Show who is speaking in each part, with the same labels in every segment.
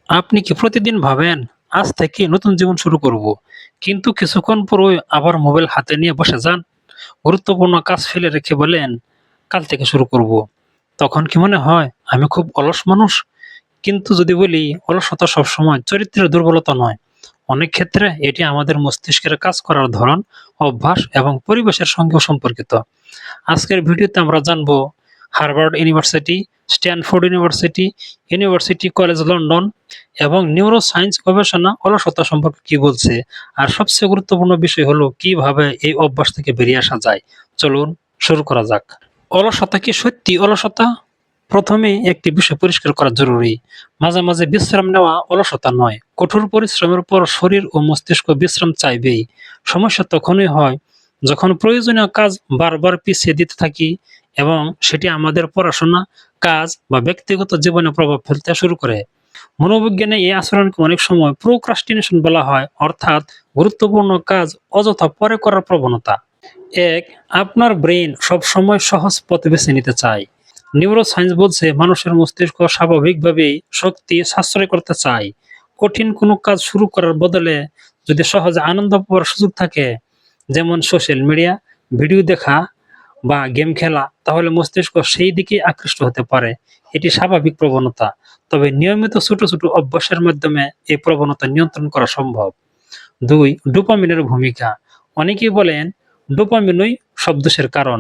Speaker 1: আপনি কি প্রতিদিন ভাবেন, আজ থেকে নতুন জীবন শুরু করব, কিন্তু কিছুক্ষণ পরই আবার মোবাইল হাতে নিয়ে বসে যান? গুরুত্বপূর্ণ কাজ ফেলে রেখে বলেন, কাল থেকে শুরু করব। তখন কি মনে হয় আমি খুব অলস মানুষ? কিন্তু যদি বলি, অলসতা সবসময় চরিত্রের দুর্বলতা নয়। অনেক ক্ষেত্রে এটি আমাদের মস্তিষ্কের কাজ করার ধরন, অভ্যাস এবং পরিবেশের সঙ্গেও সম্পর্কিত। আজকের ভিডিওতে আমরা জানব Harvard university, Stanford university, university college London এবং নিউরো সায়েন্স গবেষণা অলসতা সম্পর্কে কি বলছে, আর সবচেয়ে গুরুত্বপূর্ণ বিষয় হলো কিভাবে এই অভ্যাস থেকে বেরিয়ে আসা যায়। চলুন শুরু করা যাক। অলসতা কি সত্যি অলসতা? প্রথমে একটি বিষয় পরিষ্কার করা জরুরি। মাঝে মাঝে বিশ্রাম নেওয়া অলসতা নয়। কঠোর পরিশ্রমের পর শরীর ও মস্তিষ্ক বিশ্রাম চাইবেই। সমস্যা তখনই হয় যখন প্রয়োজনীয় কাজ বারবার পিছিয়ে দিতে থাকি এবং সেটি আমাদের পড়াশোনা, কাজ বা ব্যক্তিগত জীবনে প্রভাব ফেলতে শুরু করে। মনোবিজ্ঞানে এই আচরণকে অনেক সময় প্রোক্রাস্টিনেশন বলা হয়, অর্থাৎ গুরুত্বপূর্ণ কাজ অযথা পরে করার প্রবণতা। এক, আপনার ব্রেইন সবসময় সহজ পথ বেছে নিতে চায়। নিউরোসায়েন্স বলছে মানুষের মস্তিষ্ক স্বাভাবিকভাবেই শক্তি সাশ্রয় করতে চায়। কঠিন কোনো কাজ শুরু করার বদলে যদি সহজে আনন্দ পাওয়ার সুযোগ থাকে, যেমন সোশ্যাল মিডিয়া, ভিডিও দেখা বা গেম খেলা, তাহলে মস্তিষ্ক সেই দিকেই আকৃষ্ট হতে পারে। এটি স্বাভাবিক প্রবণতা। তবে নিয়মিত ছোট ছোট অভ্যাসের মাধ্যমে এই প্রবণতা নিয়ন্ত্রণ করা সম্ভব। ২. ডোপামিনের ভূমিকা। অনেকেই বলেন ডোপামিনই সব দোষের কারণ।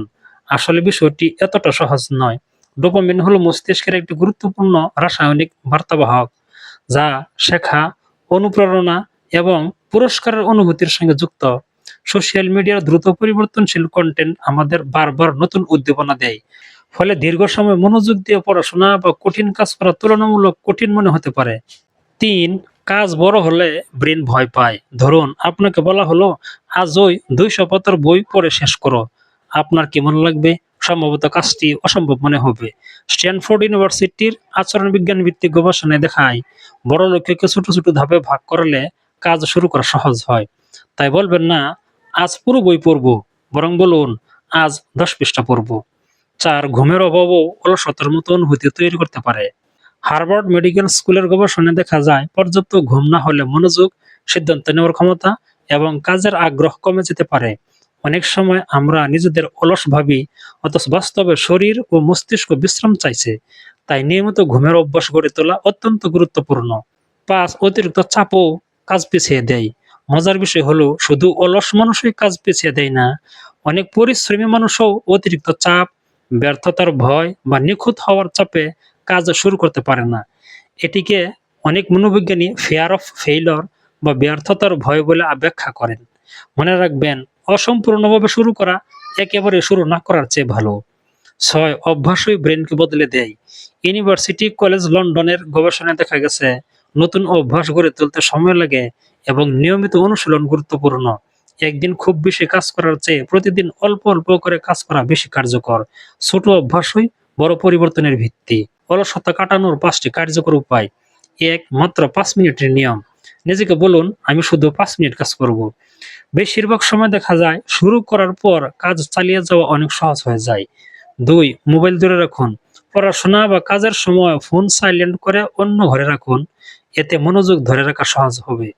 Speaker 1: আসলে বিষয়টি এতটা সহজ নয়। ডোপামিন হলো মস্তিষ্কের একটি গুরুত্বপূর্ণ রাসায়নিক বার্তাবাহক, যা শেখা, অনুপ্রেরণা এবং পুরস্কারের অনুভূতির সঙ্গে যুক্ত। সোশ্যাল মিডিয়ার দ্রুত পরিবর্তনশীল কন্টেন্ট আমাদের বারবার নতুন উদ্দীপনা দেয়। ফলে দীর্ঘ সময় মনোযোগ দিয়ে পড়াশোনা বা কঠিন কাজ করা তুলনামূলক কঠিন মনে হতে পারে। ৩. কাজ বড় হলে ব্রেন ভয় পায়। ধরুন আপনাকে বলা হলো, আজই ২০০ পাতার বই পড়ে শেষ করো। আপনার কেমন লাগবে? সম্ভবত কাজটি অসম্ভব মনে হবে। স্ট্যানফোর্ড ইউনিভার্সিটির আচরণ বিজ্ঞান ভিত্তিক গবেষণায় দেখায়, বড় লক্ষ্যকে ছোট ছোট ধাপে ভাগ করলে কাজ শুরু করা সহজ হয়। তাই বলবেন না, আজ পুরো বই পড়ব, বরং বলুন, আজ ১০ পৃষ্ঠা পড়ব। ৪. ঘুমের অভাবও অলসতার মতো অনুভূতি তৈরি করতে পারে। হার্ভার্ড মেডিকেল স্কুলের গবেষণায় দেখা যায়, পর্যাপ্ত ঘুম না হলে মনোযোগ, সিদ্ধান্ত নেওয়ার ক্ষমতা এবং কাজের আগ্রহ কমে যেতে পারে। অনেক সময় আমরা নিজেদের অলস ভাবি, অথচ বাস্তবে শরীর ও মস্তিষ্ক বিশ্রাম চাইছে। তাই নিয়মিত ঘুমের অভ্যাস গড়ে তোলা অত্যন্ত গুরুত্বপূর্ণ। ৫. অতিরিক্ত চাপও কাজ পিছিয়ে দেয়। মজার বিষয় হলো, শুধু অলস মানুষই কাজ পিছিয়ে দেয় না, অনেক পরিশ্রমী মানুষও অতিরিক্ত চাপ, ব্যর্থতার ভয় বা নিখুঁত হওয়ার চাপে কাজ শুরু করতে পারে না। এটিকে অনেক মনোবিজ্ঞানী ফিয়ার অফ ফেইলিউর বা ব্যর্থতার ভয় বলে ব্যাখ্যা করেন। মনে রাখবেন, অসম্পূর্ণভাবে শুরু করা একেবারে শুরু না করার চেয়ে ভালো। ৬. অভ্যাসই ব্রেনকে বদলে দেয়। ইউনিভার্সিটি কলেজ লন্ডনের গবেষণায় দেখা গেছে, নতুন অভ্যাস গড়ে তুলতে সময় লাগে এবং নিয়মিত অনুশীলন গুরুত্বপূর্ণ। একদিন খুব বেশি কাজ করার চেয়ে প্রতিদিন অল্প অল্প করে কাজ করা বেশি কার্যকর। ছোট অভ্যাসই বড় পরিবর্তনের ভিত্তি। অলসতা কাটানোর ৫টি কার্যকর উপায়। ১. মাত্র ৫ মিনিটের নিয়ম। নিজেকে বলুন, আমি শুধু ৫ মিনিট কাজ করব। বেশিরভাগ সময় দেখা যায় শুরু করার পর কাজ চালিয়ে যাওয়া অনেক সহজ হয়ে যায়। ২. মোবাইল দূরে রাখুন। পড়াশোনা বা কাজের সময় ফোন সাইলেন্ট করে অন্য ঘরে রাখুন। এতে মনোযোগ ধরে রাখা সহজ হবে।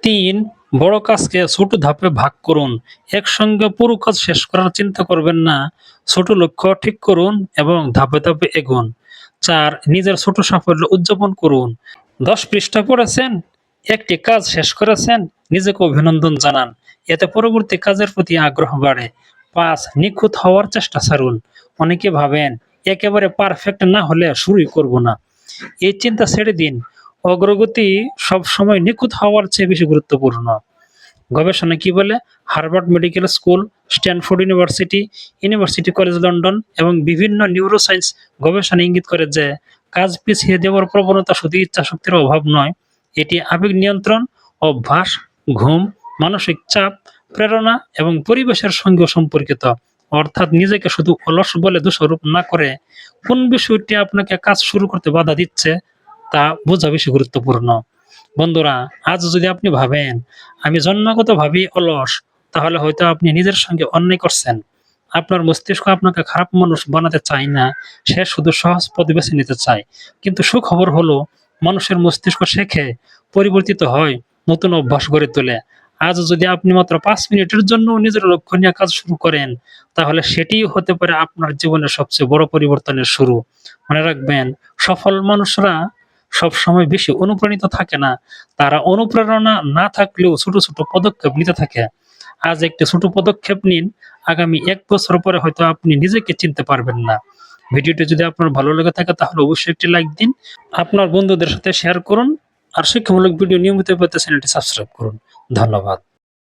Speaker 1: ৩. বড় কাজকে ছোট ধাপে ভাগ করুন। একসঙ্গে পুরো কাজ শেষ করার চিন্তা করবেন না। ছোট লক্ষ্য ঠিক করুন এবং ধাপে ধাপে এগোন। ৪. নিজের ছোট সাফল্য উদযাপন করুন। ১০ পৃষ্ঠা পড়েছেন, একটি কাজ শেষ করেছেন, নিজেকে অভিনন্দন জানান। এতে পরবর্তী কাজের প্রতি আগ্রহ বাড়ে। ৫. নিখুঁত হওয়ার চেষ্টা ছাড়ুন। অনেকে ভাবেন, একেবারে পারফেক্ট না হলে শুরুই করব না। এই চিন্তা ছেড়ে দিন। অগ্রগতি সবসময় নিখুঁত হওয়ার চেয়ে বেশি গুরুত্বপূর্ণ। গবেষণা কি বলে? Harvard medical school, Stanford university, university college London এবং বিভিন্ন নিউরোসায়েন্স গবেষণা ইঙ্গিত করে যে, কাজ পিছিয়ে দেওয়ার প্রবণতা শুধু ইচ্ছাশক্তির অভাব নয়, এটি আবেগ নিয়ন্ত্রণ, অভ্যাস, ঘুম, মানসিক চাপ, প্রেরণা এবং পরিবেশের সঙ্গেও সম্পর্কিত। অর্থাৎ নিজেকে শুধু অলস বলে দোষারোপ না করে, কোন বিষয়টি আপনাকে কাজ শুরু করতে বাধা দিচ্ছে তা বোঝা বেশি গুরুত্বপূর্ণ। বন্ধুরা, আজ যদি আপনি ভাবেন, আমি জন্মগতভাবেই অলস, তাহলে হয়তো আপনি নিজের সঙ্গে অন্যায় করছেন। আপনার মস্তিষ্ক আপনাকে খারাপ মানুষ বানাতে চায় না, সে শুধু সহজ পথ বেছে নিতে চায়। কিন্তু সুখবর হলো, মানুষের মস্তিষ্ক শেখে, পরিবর্তিত হয়, নতুন অভ্যাস গড়ে তোলে। আজ যদি আপনি মাত্র ৫ মিনিটের জন্য নিজের লক্ষ্য নিয়ে কাজ শুরু করেন, তাহলে সেটিই হতে পারে আপনার জীবনের সবচেয়ে বড় পরিবর্তনের শুরু। মনে রাখবেন, সফল মানুষরা সবসময় বেশি অনুপ্রাণিত থাকে না। তারা অনুপ্রেরণা না থাকলেও ছোট, ছোট পদক্ষেপ নিতে থাকে। আজ একটি ছোট পদক্ষেপ নিন, আগামী ১ বছর পরে হয়তো আপনি নিজেকে চিনতে পারবেন না। ভিডিওটি যদি আপনার ভালো লেগে থাকে তাহলে অবশ্যই একটি লাইক দিন। আপনার বন্ধুদের সাথে শেয়ার করুন। আর শিক্ষামূলক ভিডিও নিয়মিত পেতে চ্যানেলটি সাবস্ক্রাইব করুন। ধন্যবাদ।